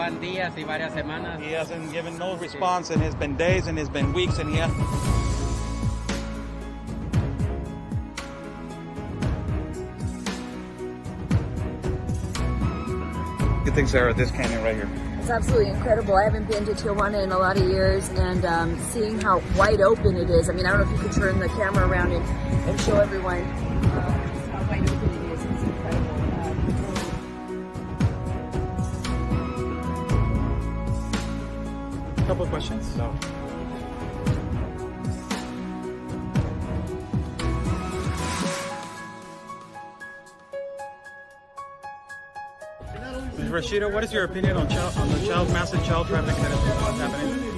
van días y varias semanas. He hasn't given no response, and it's been days, and it's been weeks, and he has... What do you think, Sarah, of this canyon right here? It's absolutely incredible. I haven't been to Tijuana in a lot of years, and seeing how wide open it is. I mean, I don't know if you could turn the camera around and show everyone just how wide open it is. It's incredible. A couple of questions. So. Rashida, what is your opinion on the massive child trafficking that is happening?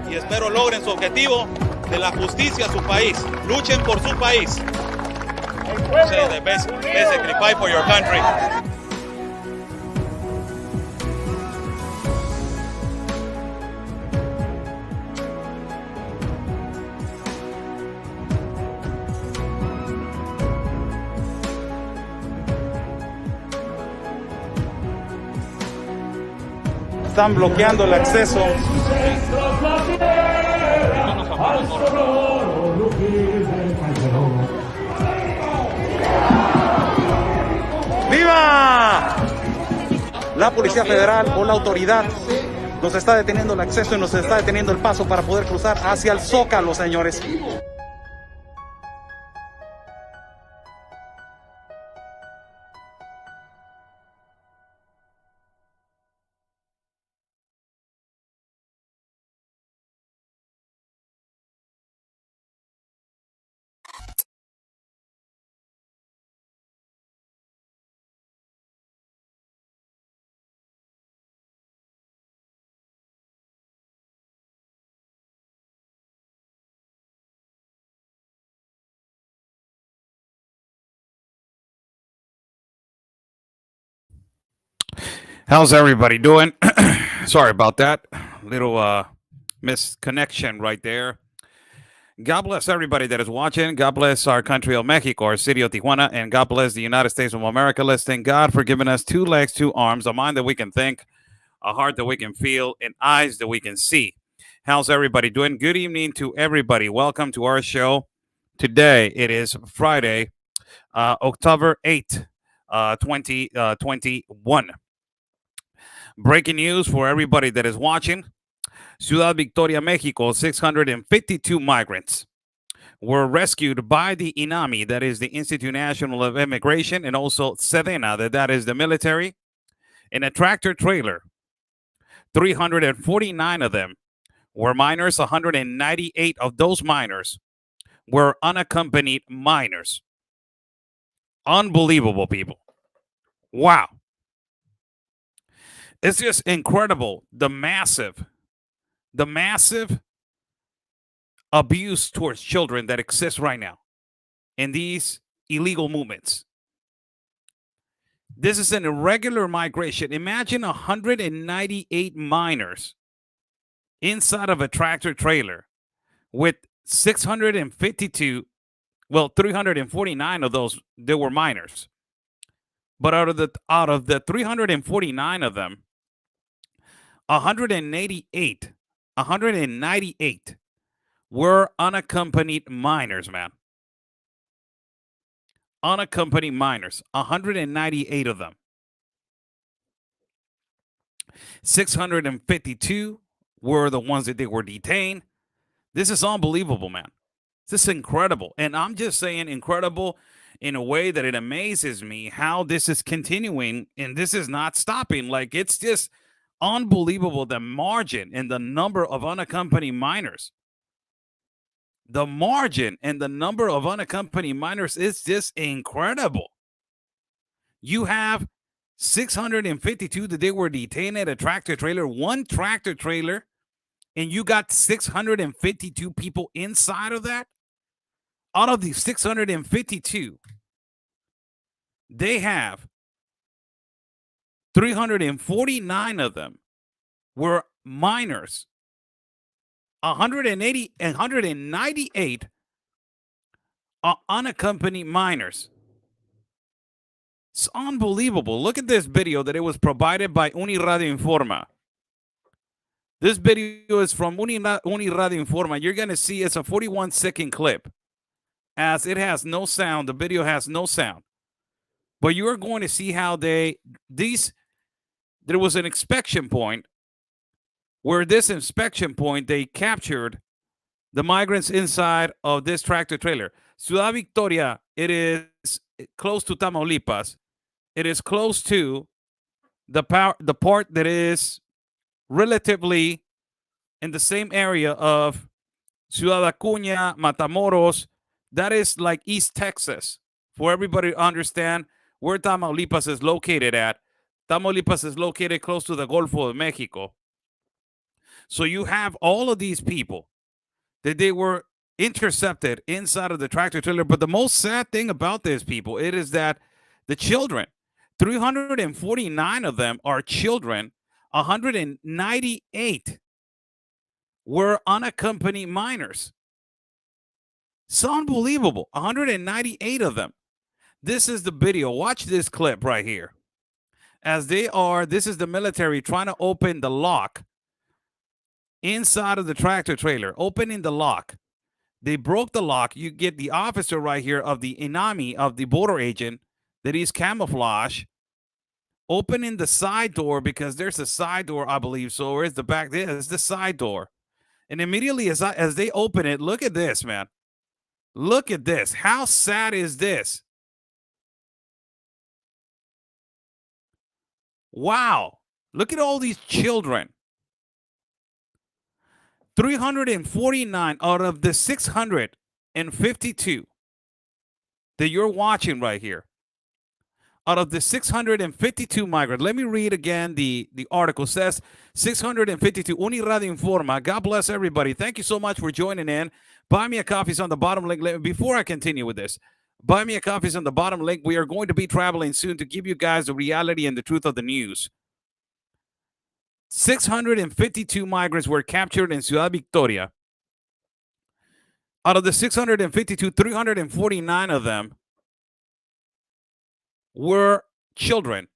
Y espero logren su objetivo de la justicia a su país. Luchen por su país. Say they basically fight for your country. Están bloqueando el acceso. ¡Viva! La Policía Federal o la autoridad nos está deteniendo el acceso y nos está deteniendo el paso para poder cruzar hacia el Zócalo, señores. How's everybody doing? Sorry about that. Little misconnection right there. God bless everybody that is watching. God bless our country of Mexico, our city of Tijuana, and God bless the United States of America. Let's thank God for giving us 2 legs, 2 arms, a mind that we can think, a heart that we can feel, and eyes that we can see. How's everybody doing? Good evening to everybody. Welcome to our show. Today, it is Friday, October 8th, 2021. Breaking news for everybody that is watching. Ciudad Victoria, Mexico, 652 migrants were rescued by the INAMI, that is the Institute National of Immigration, and also Sedena, that is the military, in a tractor trailer. 349 of them were minors. 198 of those minors were unaccompanied minors. Unbelievable, people. Wow. It's just incredible, the massive abuse towards children that exists right now in these illegal movements. This is an irregular migration. Imagine 198 minors inside of a tractor trailer with 652, 349 of those, they were minors. But out of the 349 of them, 198 were unaccompanied minors, man. Unaccompanied minors, 198 of them. 652 were the ones that they were detained. This is unbelievable, man. This is incredible. And I'm just saying incredible in a way that it amazes me how this is continuing and this is not stopping. Like, it's just unbelievable, the margin and the number of unaccompanied minors. the margin and the number of unaccompanied minors is just incredible. You have 652 that they were detained at a tractor trailer, one tractor trailer, and you got 652 people inside of that. Out of the 652, they have 349 of them were minors. 180 and 198 are unaccompanied minors. It's unbelievable. Look at this video that it was provided by Uniradio Informa. This video is from Uniradio Informa. You're going to see it's a 41-second clip, as it has no sound. The video has no sound. But you're going to see how there was an inspection point where this inspection point, they captured the migrants inside of this tractor trailer. Ciudad Victoria, it is close to Tamaulipas. It is close to the part that is relatively in the same area of Ciudad Acuña, Matamoros. That is like East Texas. For everybody to understand where Tamaulipas is located at. Tamaulipas is located close to the Golfo of Mexico. So you have all of these people that they were intercepted inside of the tractor trailer. But the most sad thing about these people, it is that the children, 349 of them are children, 198 were unaccompanied minors. It's unbelievable. 198 of them. This is the video. Watch this clip right here. As this is the military trying to open the lock inside of the tractor trailer, opening the lock. They broke the lock. You get the officer right here of the INAMI, of the border agent, that is camouflage, opening the side door, because there's a side door, I believe. So where's the back? There's the side door. And immediately as they open it, look at this, man. Look at this. How sad is this? Wow. Look at all these children. 349 out of the 652 that you're watching right here. Out of the 652 migrants, let me read again the article. Says 652. Uniradio Informa. God bless everybody. Thank you so much for joining in. Buy me a coffee is on the bottom link. Before I continue with this, buy me a coffee is on the bottom link. We are going to be traveling soon to give you guys the reality and the truth of the news. 652 migrants were captured in Ciudad Victoria. Out of the 652, 349 of them were children.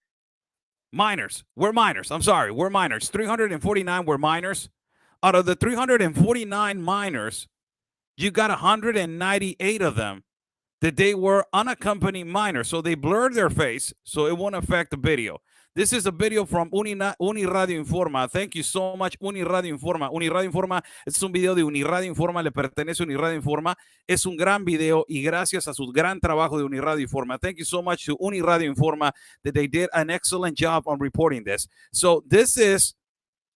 Minors. Were minors. 349 were minors. Out of the 349 minors, you got 198 of them that they were unaccompanied minors. So they blurred their face so it won't affect the video. This is a video from Uniradio Informa. Thank you so much, Uniradio Informa. Uniradio Informa es un video de Uniradio Informa, le pertenece a Uniradio Informa. Es un gran video y gracias a su gran trabajo de Uniradio Informa. Thank you so much to Uniradio Informa that they did an excellent job on reporting this. So this is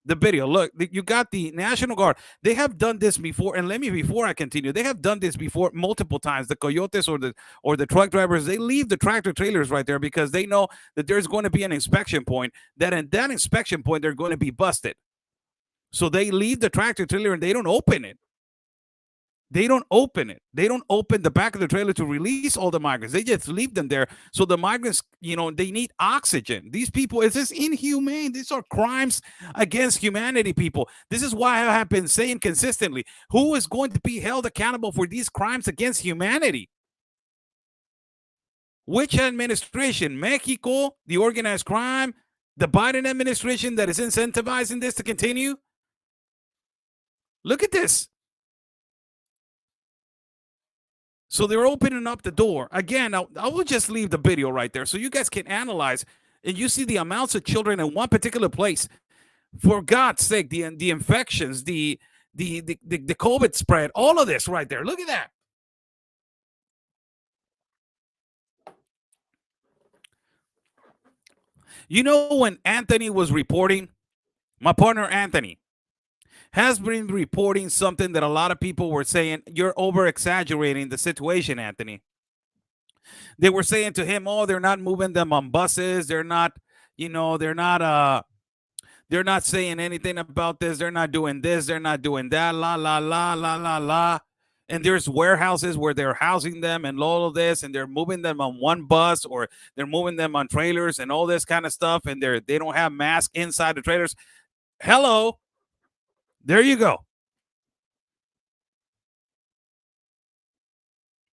the video. Look, you got the National Guard. They have done this before, and before I continue, they have done this before multiple times. The coyotes or the truck drivers, they leave the tractor trailers right there because they know that there's going to be an inspection point, that in that inspection point they're going to be busted. So they leave the tractor trailer and they don't open it. They don't open the back of the trailer to release all the migrants. They just leave them there. So the migrants, they need oxygen. These people, it's just inhumane. These are crimes against humanity, people. This is why I have been saying consistently, who is going to be held accountable for these crimes against humanity? Which administration? Mexico, the organized crime, the Biden administration that is incentivizing this to continue? Look at this. So they're opening up the door. Again, I will just leave the video right there so you guys can analyze and you see the amounts of children in one particular place. For God's sake, the infections, the COVID spread, all of this right there. Look at that. When Anthony was reporting, my partner Anthony has been reporting something that a lot of people were saying, you're over exaggerating the situation, Anthony. They were saying to him, oh, they're not moving them on buses. They're not, they're not saying anything about this. They're not doing this. They're not doing that. La, la, la, la, la, la. And there's warehouses where they're housing them and all of this, and they're moving them on one bus or they're moving them on trailers and all this kind of stuff. And they don't have masks inside the trailers. Hello. There you go.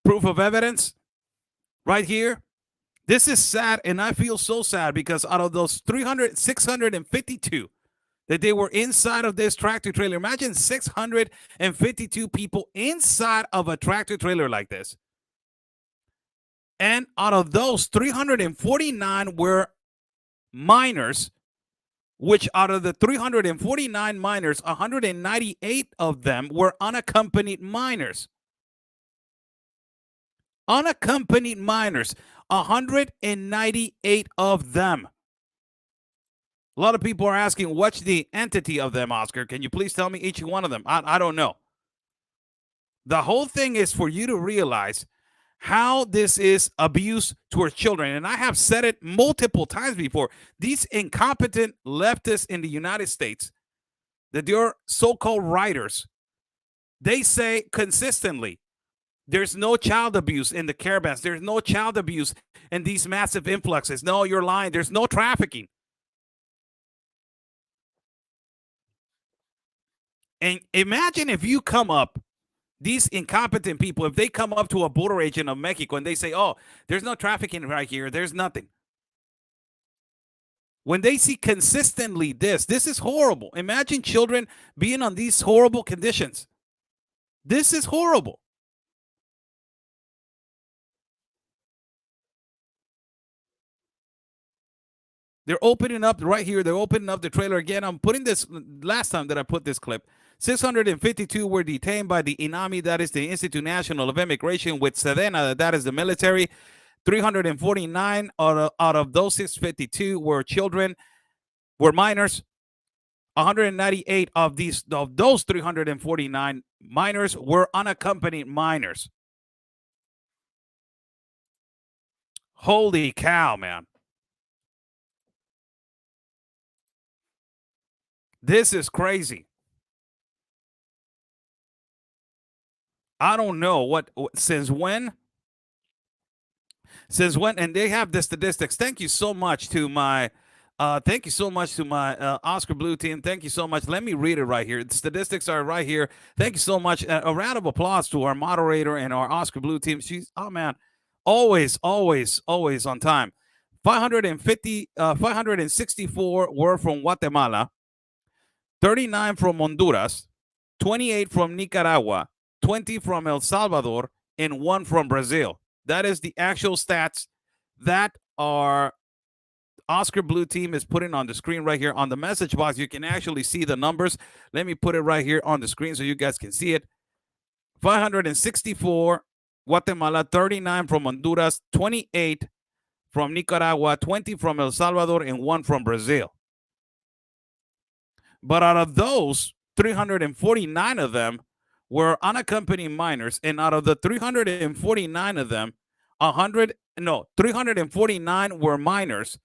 Proof of evidence right here. This is sad, and I feel so sad because out of those 652 that they were inside of this tractor trailer, imagine 652 people inside of a tractor trailer like this. And out of those, 349 were minors, which out of the 349 minors, 198 of them were unaccompanied minors. Unaccompanied minors, 198 of them. A lot of people are asking, what's the entity of them, Oscar? Can you please tell me each one of them? I don't know. The whole thing is for you to realize how this is abuse towards children. And I have said it multiple times before. These incompetent leftists in the United States, that they're so-called writers, they say consistently, there's no child abuse in the caravans. There's no child abuse in these massive influxes. No, you're lying. There's no trafficking. And imagine if you come up, these incompetent people, if they come up to a border agent of Mexico and they say, oh, there's no trafficking right here. There's nothing. When they see consistently this is horrible. Imagine children being on these horrible conditions. This is horrible. They're opening up right here. They're opening up the trailer again. I'm putting this last time that I put this clip. 652 were detained by the INAMI, that is the Institute National of Immigration, with Sedena, that is the military. 349 out of those 652 were children, were minors. 198 of those 349 minors were unaccompanied minors. Holy cow, man. This is crazy. I don't know what since when, and they have the statistics. Thank you so much to my Oscar Blue team. Thank you so much. Let me read it right here. The statistics are right here. Thank you so much. A round of applause to our moderator and our Oscar Blue team. She's, oh man, always on time. 564 were from Guatemala, 39 from Honduras, 28 from Nicaragua, 20 from El Salvador, and 1 from Brazil. That is the actual stats that our Oscar Blue team is putting on the screen right here on the message box. You can actually see the numbers. Let me put it right here on the screen so you guys can see it. 564 Guatemala, 39 from Honduras, 28 from Nicaragua, 20 from El Salvador, and 1 from Brazil. But out of those, 349 of them were unaccompanied minors, and out of the 349 of them, 349 were minors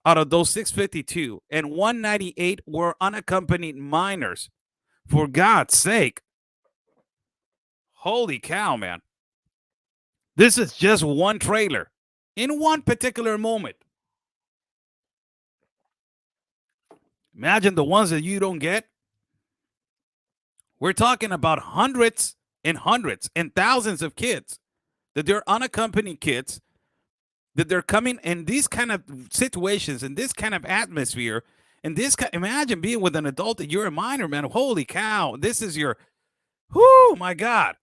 out of those 652, and 198 were unaccompanied minors. For God's sake. Holy cow, man. This is just one trailer in one particular moment. Imagine the ones that you don't get. We're talking about hundreds and thousands of kids that they're unaccompanied kids, that they're coming in these kind of situations, in this kind of atmosphere, and imagine being with an adult that you're a minor, man. Holy cow. This is your, whoo, my God.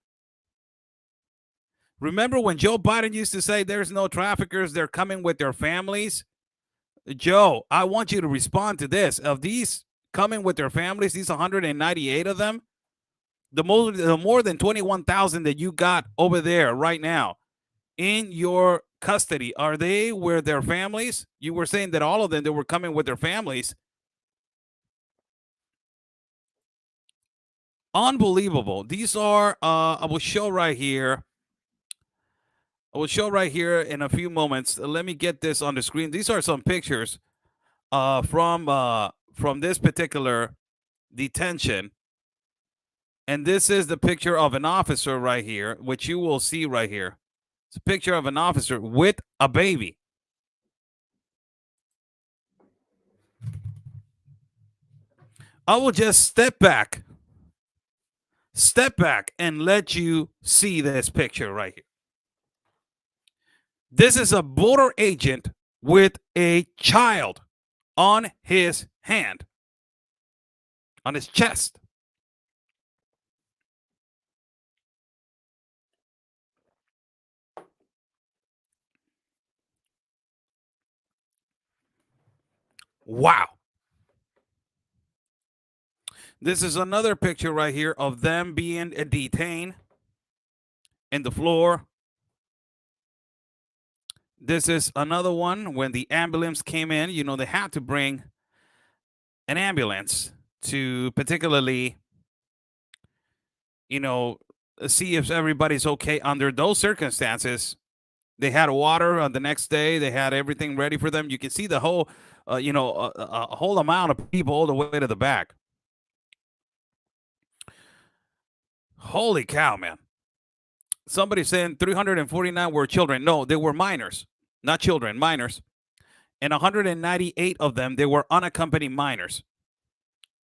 Remember when Joe Biden used to say there's no traffickers, they're coming with their families? Joe, I want you to respond to this. Of these coming with their families, these 198 of them, the more than 21,000 that you got over there right now in your custody, are they with their families? You were saying that all of them, they were coming with their families. Unbelievable. These are I will show right here. I will show right here in a few moments. Let me get this on the screen. These are some pictures from this particular detention. And this is the picture of an officer right here, which you will see right here. It's a picture of an officer with a baby. I will just step back and let you see this picture right here. This is a border agent with a child on his hand, on his chest. Wow. This is another picture right here of them being detained in the floor. This is another one when the ambulance came in. You know, they had to bring an ambulance to particularly, you know, see if everybody's okay under those circumstances. They had water on the next day. They had everything ready for them. You can see the whole, a whole amount of people all the way to the back. Holy cow, man. Somebody saying 349 were children. No, they were minors, not children, minors. And 198 of them, they were unaccompanied minors.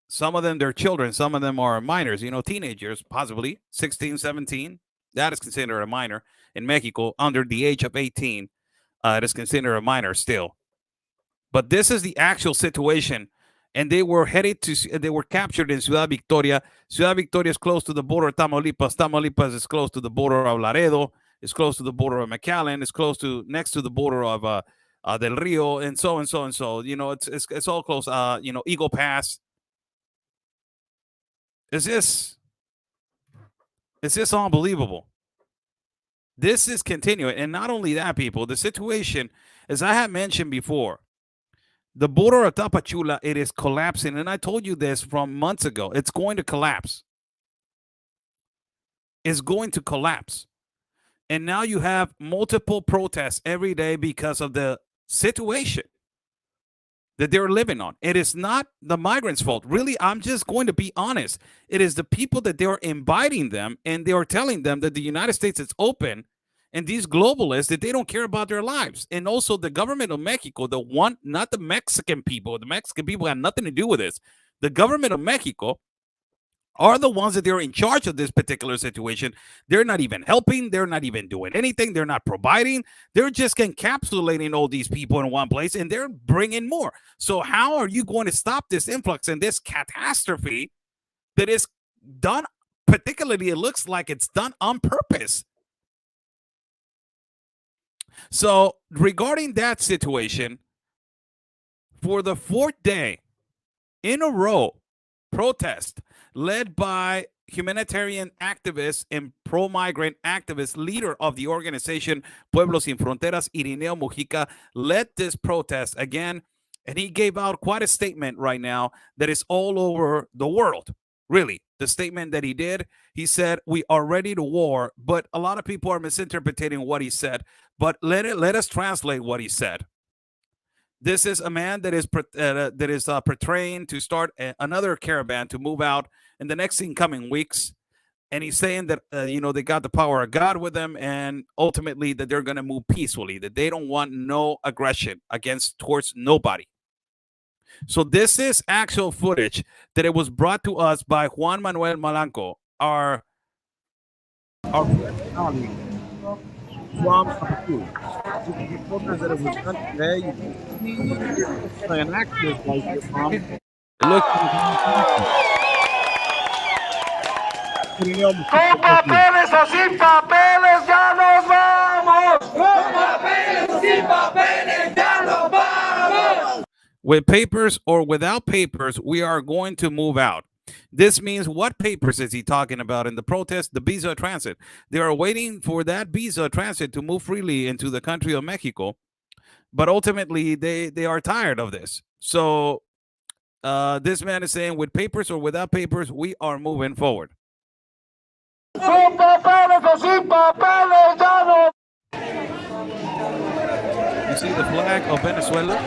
Some of them, they're children. Some of them are minors, you know, teenagers, possibly 16, 17. That is considered a minor. In Mexico, under the age of 18, it is considered a minor still. But this is the actual situation. And they were they were captured in Ciudad Victoria. Ciudad Victoria is close to the border of Tamaulipas. Tamaulipas is close to the border of Laredo. It's close to the border of McAllen. It's next to the border of Del Rio, and so and so and so. You know, it's all close. Eagle Pass. It's just unbelievable. This is continuing. And not only that, people, the situation, as I have mentioned before, the border of Tapachula, it is collapsing. And I told you this from months ago. It's going to collapse. It's going to collapse. And now you have multiple protests every day because of the situation that they're living on. It is not the migrants' fault. Really, I'm just going to be honest. It is the people that they're inviting them, and they are telling them that the United States is open, and these globalists, that they don't care about their lives. And also the government of Mexico, the one, not the Mexican people. The Mexican people have nothing to do with this. The government of Mexico are the ones that they're in charge of this particular situation. They're not even helping. They're not even doing anything. They're not providing. They're just encapsulating all these people in one place, and they're bringing more. So how are you going to stop this influx and this catastrophe that is done? Particularly, it looks like it's done on purpose. So regarding that situation, for the fourth day in a row, protest led by humanitarian activists and pro-migrant activists, leader of the organization Pueblos Sin Fronteras, Irineo Mujica, led this protest again, and he gave out quite a statement right now that is all over the world. Really, the statement that he did, he said, we are ready to war, but a lot of people are misinterpreting what he said. But let us translate what he said. This is a man that is portraying to start another caravan to move out in the next coming weeks, and he's saying that they got the power of God with them, and ultimately that they're going to move peacefully, that they don't want no aggression towards nobody. So this is actual footage that it was brought to us by Juan Manuel Malanco, our colleague from Tapachula. This is the protest that it was done today. You can see an activist right here from. Con papeles o sin papeles ya nos vamos. Con papeles o sin papeles ya nos vamos. With papers or without papers, we are going to move out. This means, what papers is he talking about in the protest? The visa transit. They are waiting for that visa transit to move freely into the country of Mexico. But ultimately, they are tired of this. So this man is saying, with papers or without papers, we are moving forward. Con papeles o sin papeles, ya no. You see the flag of Venezuela?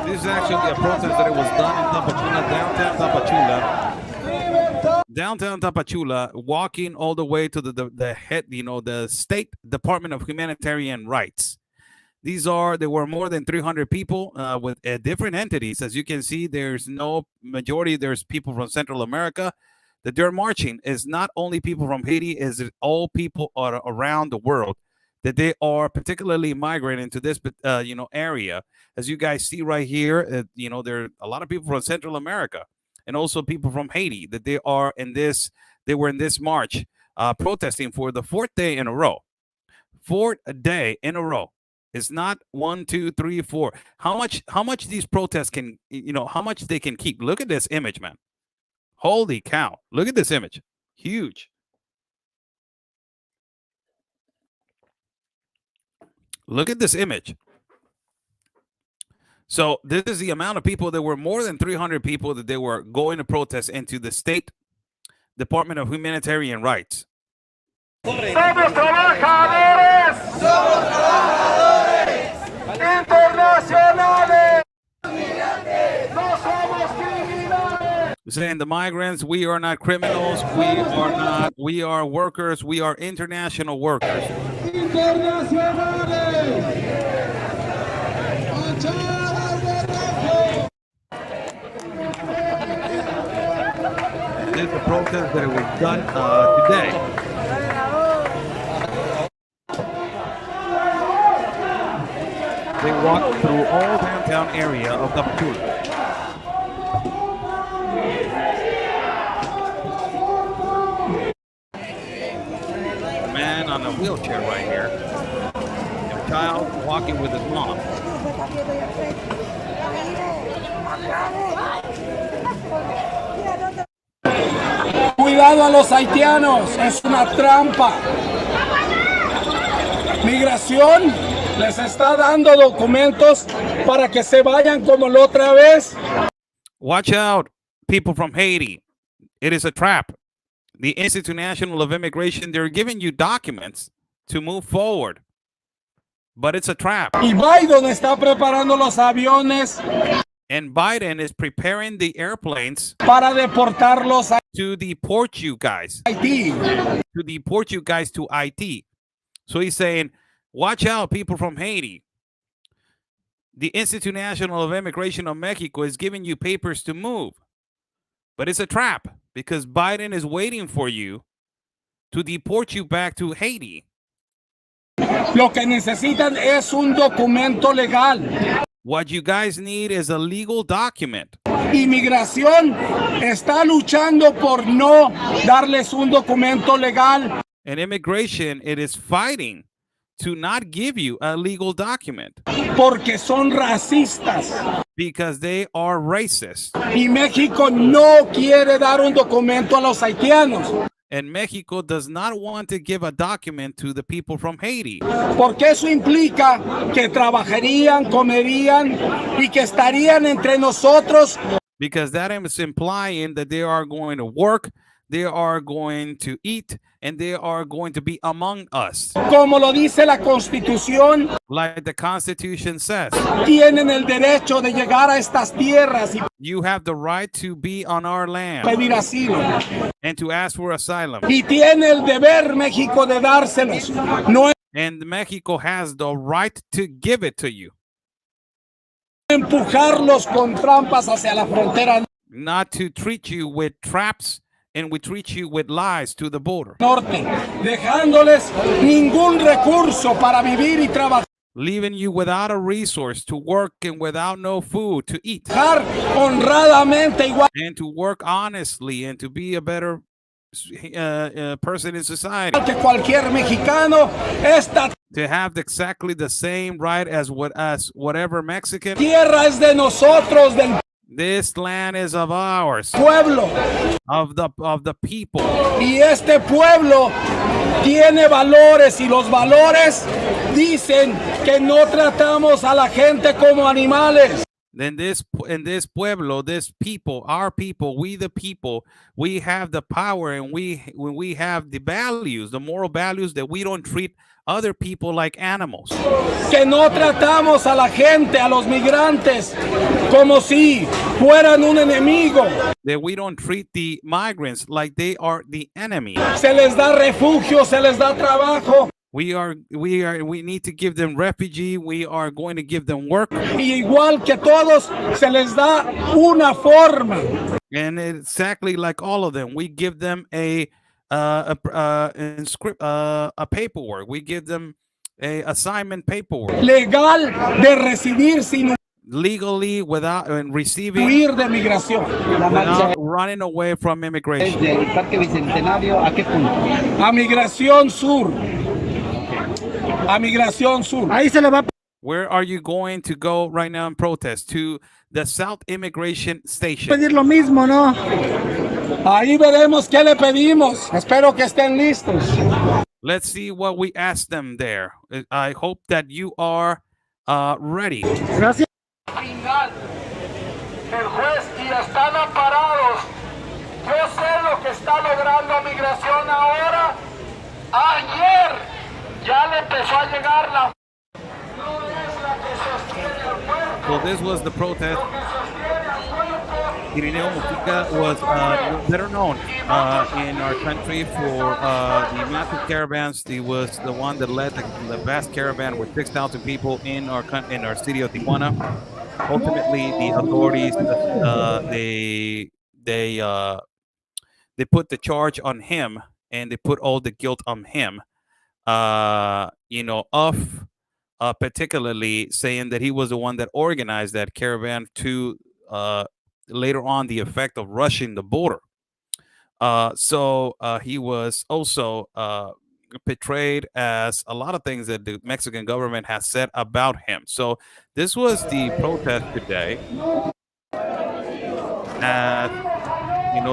This is actually a protest that it was done in Tapachula, downtown Tapachula, walking all the way to the head, the State Department of Humanitarian Rights. There were more than 300 people with different entities. As you can see, there's people from Central America that they're marching. Is not only people from Haiti, is it all people around the world that they are particularly migrating into this area. As you guys see right here, there are a lot of people from Central America and also people from Haiti that they were in this march protesting for the fourth day in a row. It's not 1, 2, 3, 4. How much these protests can, how much they can keep. Look at this image, man. Holy cow. Look at this image. Huge. Look at this image. So this is the amount of people. There were more than 300 people that they were going to protest into the State Department of Humanitarian Rights. Somos trabajadores. Somos trabajadores. Internacionales. No somos criminales. Saying the migrants, we are not criminals. We are workers. We are international workers. This is a protest that was done today. They walked through all downtown area of Tapachula. A man on a wheelchair right here. And a child walking with his mom. Cuidado a los haitianos, es una trampa. Migración les está dando documentos para que se vayan como la otra vez. Watch out, people from Haiti. It is a trap. The Institute National of Immigration, they're giving you documents to move forward. But it's a trap. Y Biden está preparando los aviones. And Biden is preparing the airplanes para deportarlos a to deport you guys. Haití. To deport you guys to Haiti. So he's saying, watch out, people from Haiti. The Institute National of Immigration of Mexico is giving you papers to move. But it's a trap because Biden is waiting for you to deport you back to Haiti. Lo que necesitan es un documento legal. What you guys need is a legal document. Inmigración está luchando por no darles un documento legal. And immigration, it is fighting to not give you a legal document. Porque son racistas. Because they are racist. Y México no quiere dar un documento a los haitianos. And Mexico does not want to give a document to the people from Haiti. Porque eso implica que trabajarían, comerían y que estarían entre nosotros. Because that is implying that they are going to work, they are going to eat, and they are going to be among us. Como lo dice la Constitución. Like the Constitution says. Tienen el derecho de llegar a estas tierras. You have the right to be on our land. Pedir asilo. And to ask for asylum. Y tiene el deber México de dárselos. No and Mexico has the right to give it to you. Empujarlos con trampas hacia la frontera. Not to treat you with traps and we treat you with lies to the border. Norte, dejándoles ningún recurso para vivir y trabajar. Leaving you without a resource to work and without no food to eat. Honradamente igual. And to work honestly and to be a better person in society. Que cualquier mexicano esta to have exactly the same right as whatever Mexican. Tierra es de nosotros, This land is of ours, pueblo. of the people. Y este pueblo tiene valores y los valores dicen que no tratamos a la gente como animales. Then in this pueblo, this people, our people, we the people, we have the power, and we have the values, the moral values, that we don't treat other people like animals. Que no tratamos a la gente, a los migrantes, como si fueran un enemigo. That we don't treat the migrants like they are the enemy. Se les da refugio, se les da trabajo. We need to give them refugee. We are going to give them work. Y igual que todos, se les da una forma. And exactly like all of them, we give them a paperwork. We give them a assignment paperwork. Legal de recibir sin Legally, without receiving, huir de migración. without running away from immigration. Desde el Parque Bicentenario, ¿a qué punto? A Migración Sur. A Migración Sur. Ahí se le va. Where are you going to go right now in protest? To the South Immigration Station. Pedir lo mismo, ¿no? Ahí veremos qué le pedimos. Espero que estén listos. Let's see what we ask them there. I hope that you are ready. Gracias. Final, el juez, y están amparados. Yo sé lo que está logrando migración ahora. Ayer ya le empezó a llegar la... No es la que sostiene el cuerpo. So this was the protest. Irineo Mujica was better known in our country for the massive caravans. He was the one that led the vast caravan with 6,000 people in our city of Tijuana. Ultimately, the authorities they put the charge on him, and they put all the guilt on him. Particularly saying that he was the one that organized that caravan to later on the effect of rushing the border. So he was also portrayed as a lot of things that the Mexican government has said about him. So this was the protest today.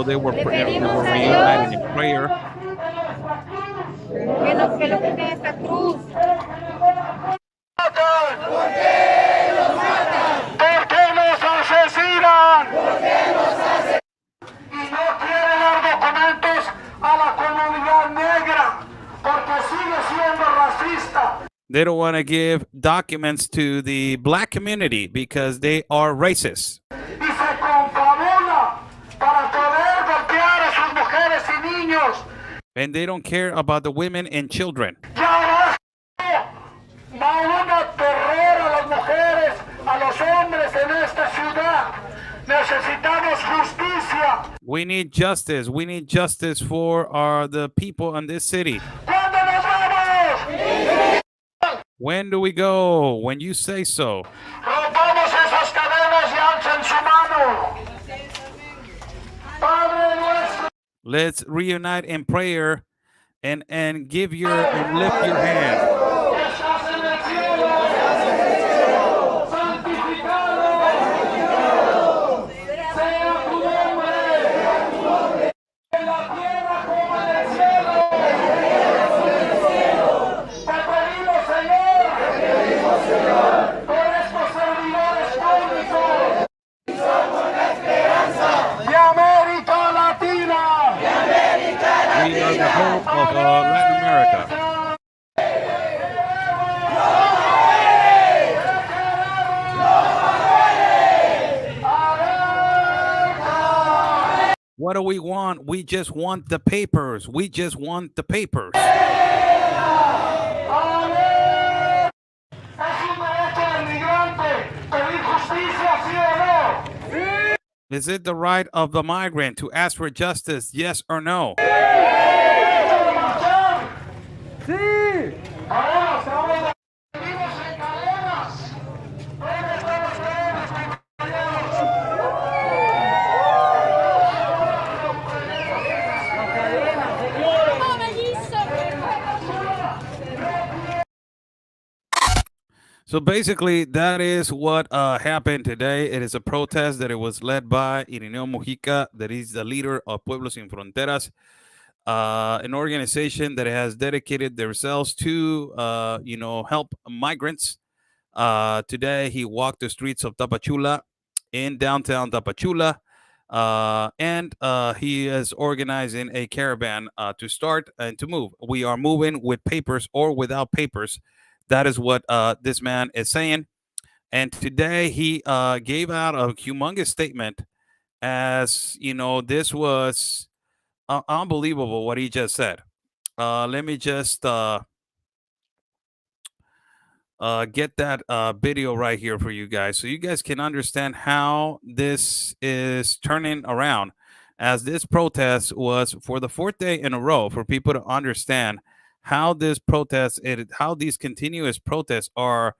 They were reunited in prayer. ¿Por qué nos asesinan? Y no quieren dar documentos a la comunidad negra porque sigue siendo racista. They don't want to give documents to the black community because they are racist. Y se confabula para poder golpear a sus mujeres y niños. And they don't care about the women and children. Ya va una terror a las mujeres, a los hombres en esta ciudad. Necesitamos justicia. We need justice. We need justice for the people in this city. ¿Cuándo nos vamos? When do we go? When you say so. Rompamos esas cadenas y alcen su mano. Padre nuestro. Let's reunite in prayer and lift your hand. We are the hope of Latin America. What do we want? We just want the papers. We just want the papers. Is it the right of the migrant to ask for justice, yes or no? Sí. So basically, that is what happened today. It is a protest that it was led by Irineo Mujica, that is the leader of Pueblos Sin Fronteras, an organization that has dedicated themselves to, help migrants. Today, he walked the streets of Tapachula in downtown Tapachula, and he is organizing a caravan to start and to move. We are moving with papers or without papers. That is what this man is saying. And today he gave out a humongous statement. As you know, this was unbelievable what he just said. Let me just get that video right here for you guys so you guys can understand how this is turning around, as this protest was for the fourth day in a row, for people to understand how this protest, how these continuous protests are,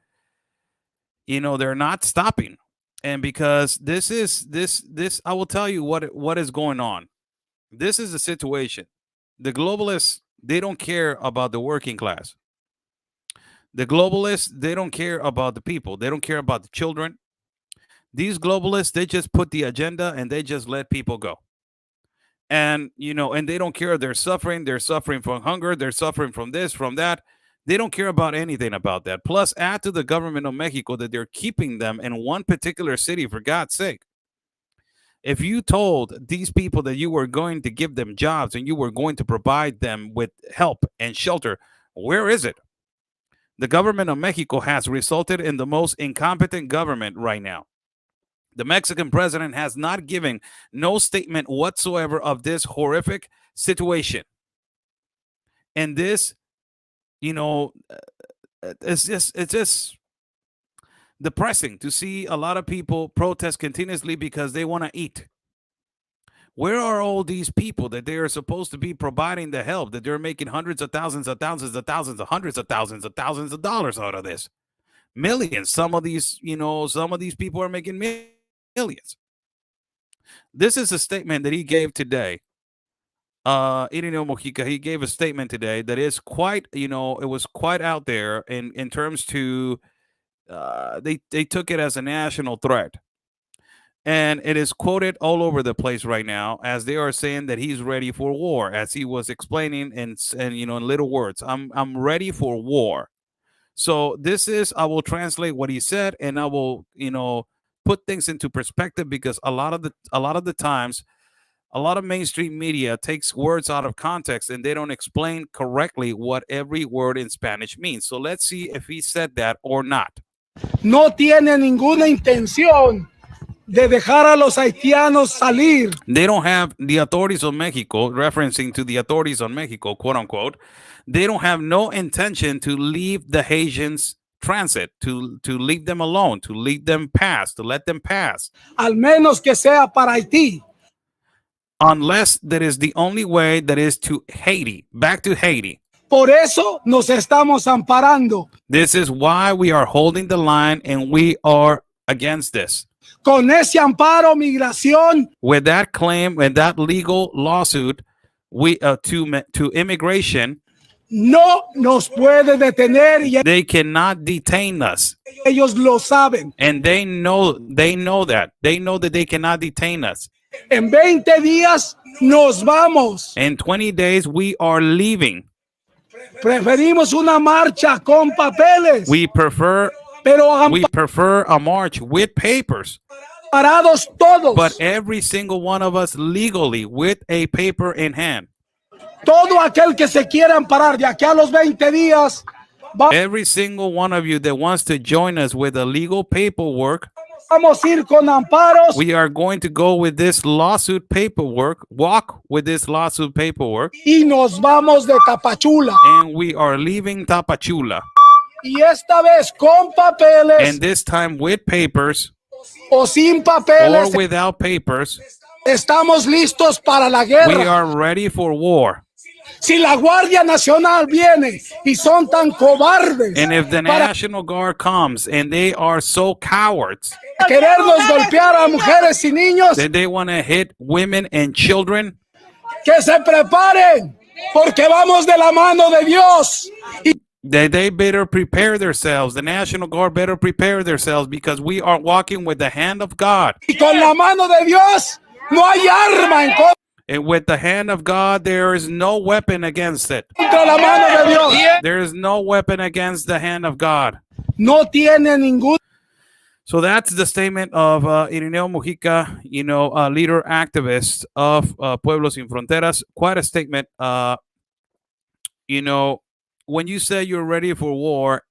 they're not stopping. And because this I will tell you what is going on. This is the situation. The globalists, they don't care about the working class. The globalists, they don't care about the people. They don't care about the children. These globalists, they just put the agenda and they just let people go. And, and they don't care. They're suffering. They're suffering from hunger. They're suffering from this, from that. They don't care about anything about that. Plus, add to the government of Mexico that they're keeping them in one particular city, for God's sake. If you told these people that you were going to give them jobs and you were going to provide them with help and shelter, where is it? The government of Mexico has resulted in the most incompetent government right now. The Mexican president has not given no statement whatsoever of this horrific situation. And this, it's just depressing to see a lot of people protest continuously because they want to eat. Where are all these people that they are supposed to be providing the help, that they're making hundreds of thousands of thousands of thousands of hundreds of thousands of dollars out of this? Millions. Some of these people are making millions. This is a statement that he gave today. Irineo Mujica, he gave a statement today that is quite, it was quite out there in terms to, they took it as a national threat. And it is quoted all over the place right now, as they are saying that he's ready for war, as he was explaining in little words. I'm ready for war. So this is, I will translate what he said, and I will, put things into perspective, because a lot of the times, a lot of mainstream media takes words out of context and they don't explain correctly what every word in Spanish means. So let's see if he said that or not. No tiene ninguna intención de dejar a los haitianos salir. They don't have, the authorities of Mexico, referencing to the authorities of Mexico, quote unquote, they don't have no intention to leave the Haitians transit, to leave them alone, to leave them pass, to let them pass. Al menos que sea para Haití. Unless that is the only way, that is to Haiti, back to Haiti. Por eso nos estamos amparando. This is why we are holding the line and we are against this. Con ese amparo, migración. With that claim, with that legal lawsuit, we to immigration, no nos puede detener. They cannot detain us. Ellos lo saben. And they know that. They know that they cannot detain us. En 20 días nos vamos. In 20 days, we are leaving. Preferimos una marcha con papeles. We prefer a march with papers. Parados todos. But every single one of us legally with a paper in hand. Todo aquel que se quiera amparar de aquí a los 20 días. Every single one of you that wants to join us with a legal paperwork. Vamos a ir con amparos. We are going to go with this lawsuit paperwork, walk with this lawsuit paperwork. Y nos vamos de Tapachula. And we are leaving Tapachula. Y esta vez con papeles. And this time with papers. O sin papeles. Or without papers. Estamos listos para la guerra. We are ready for war. Si la Guardia Nacional viene y son tan cobardes. And if the National Guard comes and they are so cowards. Querernos golpear a mujeres y niños. That they want to hit women and children. Que se preparen, porque vamos de la mano de Dios. They better prepare themselves. The National Guard better prepare themselves because we are walking with the hand of God. Y con la mano de Dios no hay arma en And with the hand of God, there is no weapon against it. contra la mano de Dios. There is no weapon against the hand of God. No tiene ningún. So that's the statement of Irineo Mujica, leader activist of Pueblos Sin Fronteras. Quite a statement. When you say you're ready for war,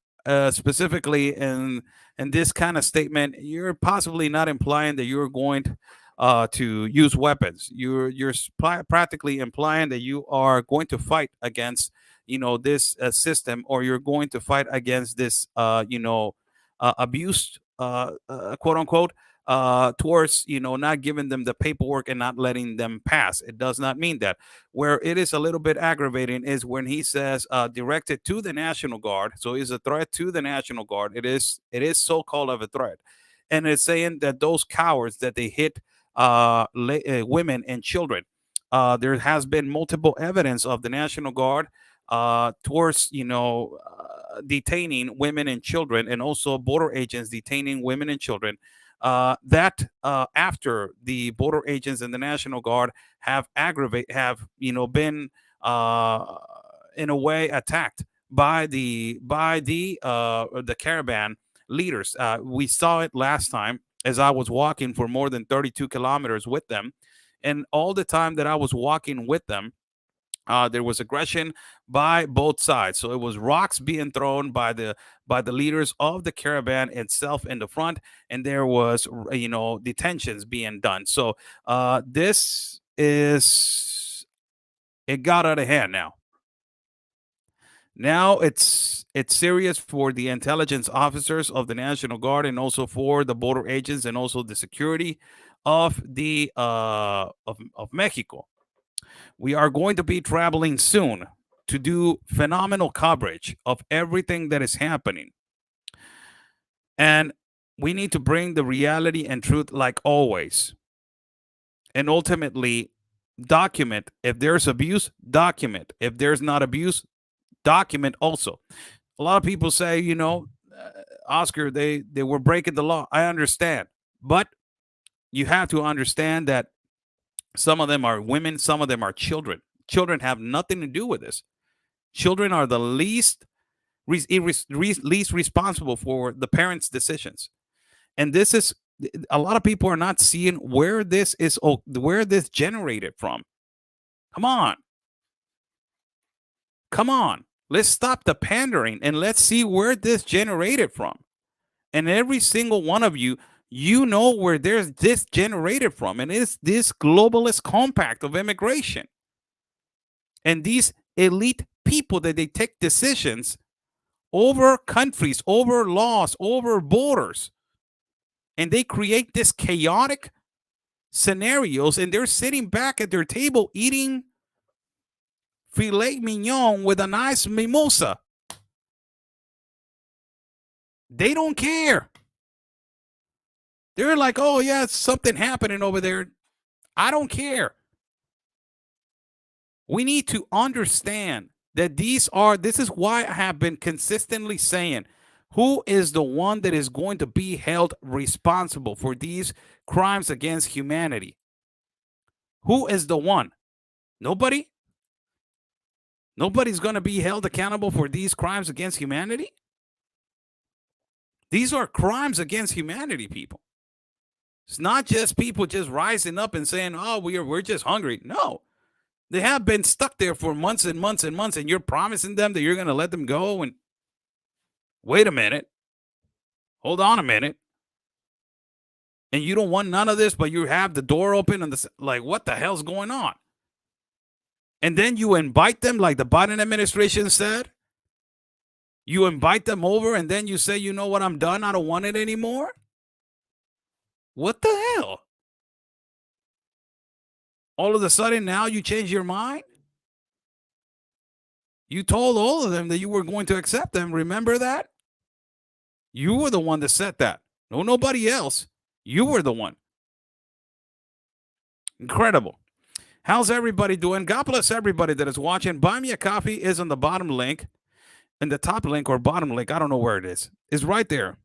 specifically in this kind of statement, you're possibly not implying that you're going to use weapons. You're practically implying that you are going to fight against this system, or you're going to fight against this abuse, quote unquote, towards not giving them the paperwork and not letting them pass. It does not mean that. Where it is a little bit aggravating is when he says directed to the National Guard. So it's a threat to the National Guard. It is so-called of a threat, and it's saying that those cowards that they hit women and children. There has been multiple evidence of the National Guard towards detaining women and children, and also border agents detaining women and children. That after the border agents and the National Guard have been in a way attacked by the caravan leaders. We saw it last time as I was walking for more than 32 kilometers with them, and all the time that I was walking with them, there was aggression by both sides. So it was rocks being thrown by the leaders of the caravan itself in the front, and there was detentions being done. So it got out of hand now. Now it's serious for the intelligence officers of the National Guard, and also for the border agents, and also the security of the of Mexico. We are going to be traveling soon to do phenomenal coverage of everything that is happening. And we need to bring the reality and truth like always. And ultimately, document. If there's abuse, document. If there's not abuse, document also. A lot of people say, Oscar, they were breaking the law. I understand. But you have to understand that some of them are women, some of them are children. Children have nothing to do with this. Children are the least responsible for the parents' decisions. And this is, a lot of people are not seeing where this generated from. Come on. Let's stop the pandering and let's see where this generated from. And every single one of you, where there's this generated from, and it's this globalist compact of immigration and these elite people that they take decisions over countries, over laws, over borders, and they create this chaotic scenarios, and they're sitting back at their table eating filet mignon with a nice mimosa. They don't care. They're like, oh, yeah, something happening over there. I don't care. We need to understand that this is why I have been consistently saying, who is the one that is going to be held responsible for these crimes against humanity? Who is the one? Nobody? Nobody's going to be held accountable for these crimes against humanity? These are crimes against humanity, people. It's not just people just rising up and saying, oh, we're just hungry. No. They have been stuck there for months and months and months, and you're promising them that you're going to let them go. And wait a minute. Hold on a minute. And you don't want none of this, but you have the door open and what the hell's going on? And then you invite them, like the Biden administration said. You invite them over, and then you say, you know what, I'm done. I don't want it anymore. What the hell? All of a sudden, now you change your mind? You told all of them that you were going to accept them. Remember that? You were the one that said that. No, nobody else. You were the one. Incredible. How's everybody doing? God bless everybody that is watching. Buy Me a Coffee is on the bottom link. in the top link or bottom link. I don't know where it is. It's right there.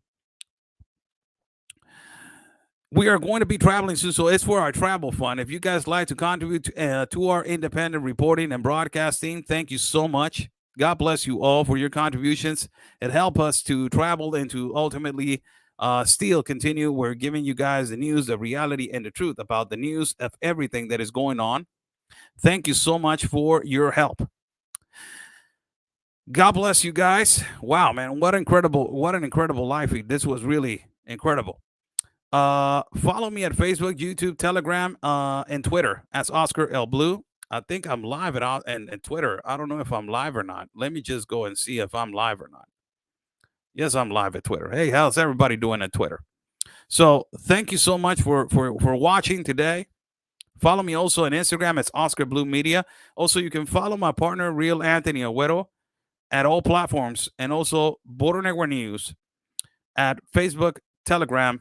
We are going to be traveling soon, so it's for our travel fund. If you guys like to contribute to our independent reporting and broadcasting, thank you so much. God bless you all for your contributions. It helps us to travel and to ultimately still continue. We're giving you guys the news, the reality, and the truth about the news of everything that is going on. Thank you so much for your help. God bless you guys. Wow, man, what an incredible life. This was really incredible. Follow me at Facebook, YouTube, Telegram, and Twitter as Oscar L. Blue. I think I'm live and Twitter. I don't know if I'm live or not. Let me just go and see if I'm live or not. Yes, I'm live at Twitter. Hey, how's everybody doing at Twitter? So thank you so much for watching today. Follow me also on Instagram. It's Oscar Blue Media. Also, you can follow my partner, Real Anthony Agüero, at all platforms, and also Border Network News at Facebook, Telegram,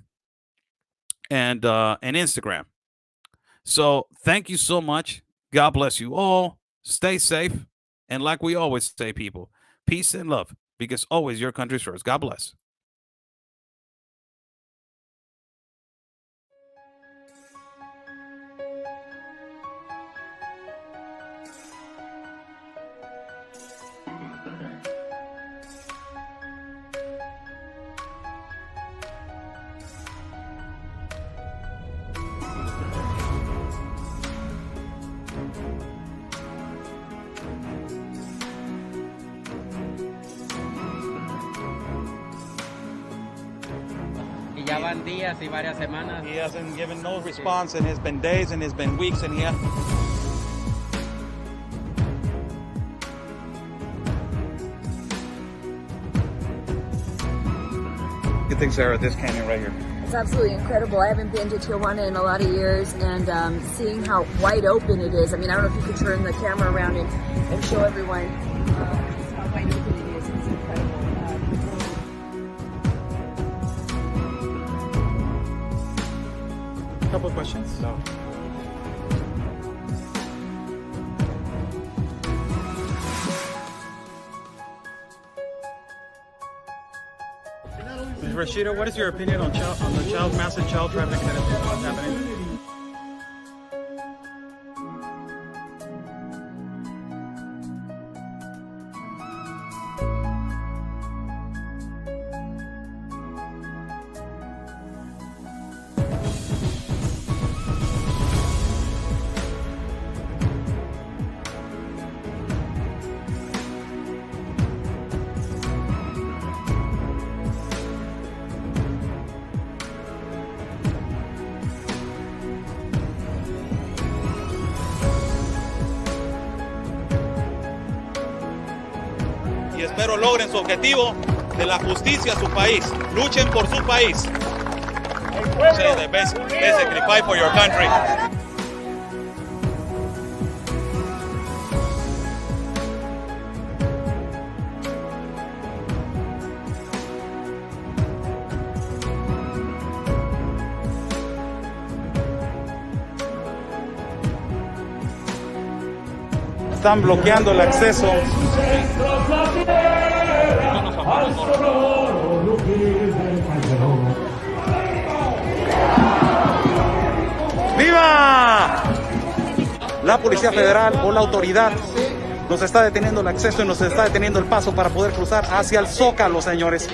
and Instagram. So thank you so much. God bless you all. Stay safe. And like we always say, people, peace and love, because always your country's first. God bless. Ya van días y varias semanas. He hasn't given no response, and it's been days and it's been weeks, and he has. What do you think, Sarah, of this canyon right here? It's absolutely incredible. I haven't been to Tijuana in a lot of years, and seeing how wide open it is. I mean, I don't know if you could turn the camera around and show everyone just how wide open it is. It's incredible. Couple of questions. So. Rashida, what is your opinion on the massive child trafficking that is happening? Y espero logren su objetivo de la justicia a su país. Luchen por su país. Say the best basically fight for your country. Están bloqueando el acceso. ¡Viva! La Policía Federal o la autoridad nos está deteniendo el acceso y nos está deteniendo el paso para poder cruzar hacia el Zócalo, señores.